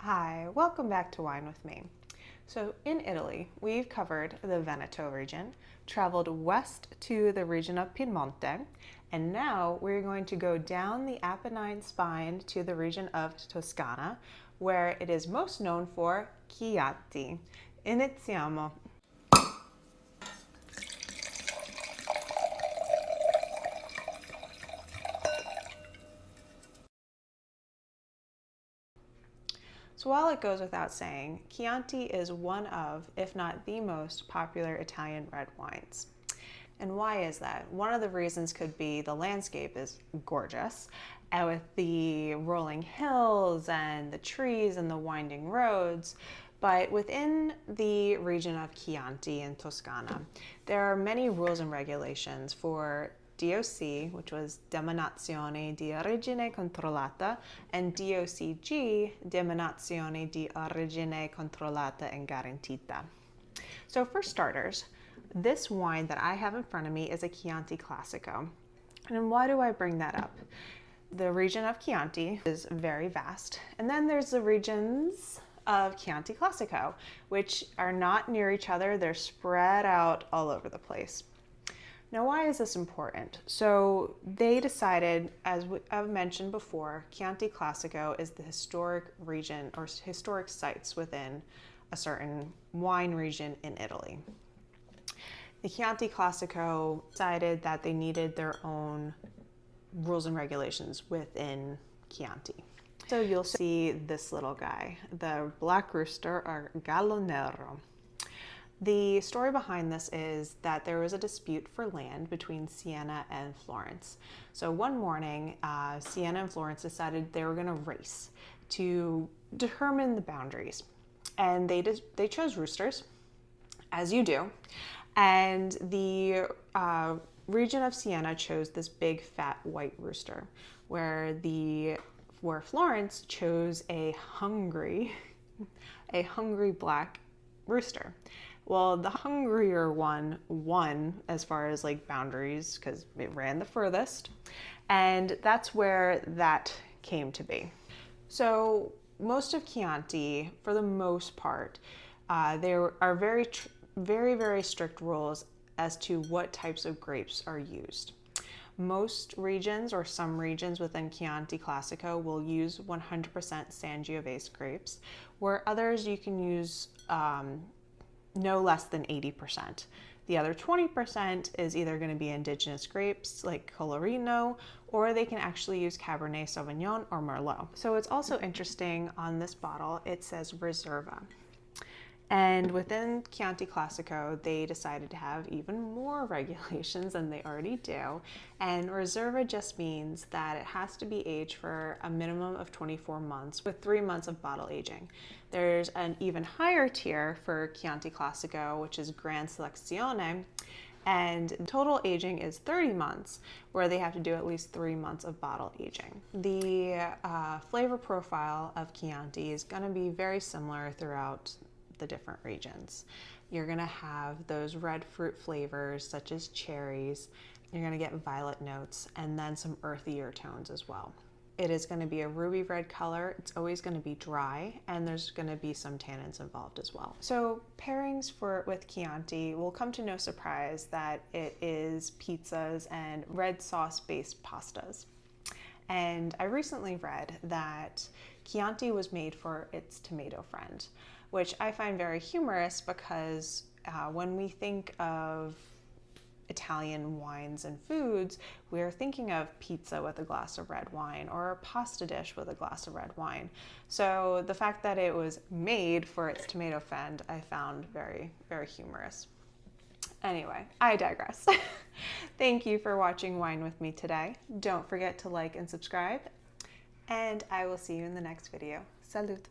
Hi, welcome back to Wine with Me. So in Italy, we've covered the Veneto region, traveled west to the region of Piemonte, and now we're going to go down the Apennine spine to the region of Toscana, where it is most known for Chianti. Iniziamo. So while it goes without saying, Chianti is one of, if not the most popular Italian red wines. And why is that? One of the reasons could be the landscape is gorgeous, and with the rolling hills and the trees and the winding roads. But within the region of Chianti and Toscana, there are many rules and regulations for DOC, which was Denominazione di Origine Controllata, and DOCG, Denominazione di Origine Controllata e Garantita. So for starters, this wine that I have in front of me is a Chianti Classico. And why do I bring that up? The region of Chianti is very vast. And then there's the regions of Chianti Classico, which are not near each other. They're spread out all over the place. Now, why is this important? So they decided, as I've mentioned before, Chianti Classico is the historic region or historic sites within a certain wine region in Italy. The Chianti Classico decided that they needed their own rules and regulations within Chianti. So you'll see this little guy, the black rooster or Gallo Nero. The story behind this is that there was a dispute for land between Siena and Florence. So one morning, Siena and Florence decided they were going to race to determine the boundaries. And they chose roosters, as you do. And the region of Siena chose this big fat white rooster, where Florence chose a hungry black rooster. Well, the hungrier one won as far as like boundaries because it ran the furthest, and that's where that came to be. So most of Chianti, for the most part, there are very strict rules as to what types of grapes are used. Most regions, or some regions within Chianti Classico, will use 100% Sangiovese grapes, where others you can use no less than 80%. The other 20% is either going to be indigenous grapes like Colorino, or they can actually use Cabernet Sauvignon or Merlot. So it's also interesting, on this bottle it says Reserva. And within Chianti Classico, they decided to have even more regulations than they already do. And Reserva just means that it has to be aged for a minimum of 24 months with 3 months of bottle aging. There's an even higher tier for Chianti Classico, which is Gran Selezione, and total aging is 30 months, where they have to do at least 3 months of bottle aging. The flavor profile of Chianti is going to be very similar throughout the different regions. You're going to have those red fruit flavors such as cherries. You're going to get violet notes and then some earthier tones as well. It is going to be a ruby red color. It's always going to be dry, and there's going to be some tannins involved as well. So pairings with Chianti will come to no surprise that it is pizzas and red sauce based pastas. And I recently read that Chianti was made for its tomato friend, which I find very humorous because when we think of Italian wines and foods, we're thinking of pizza with a glass of red wine or a pasta dish with a glass of red wine. So the fact that it was made for its tomato friend, I found very humorous. Anyway, I digress. Thank you for watching Wine with Me today. Don't forget to like and subscribe, and I will see you in the next video. Salute!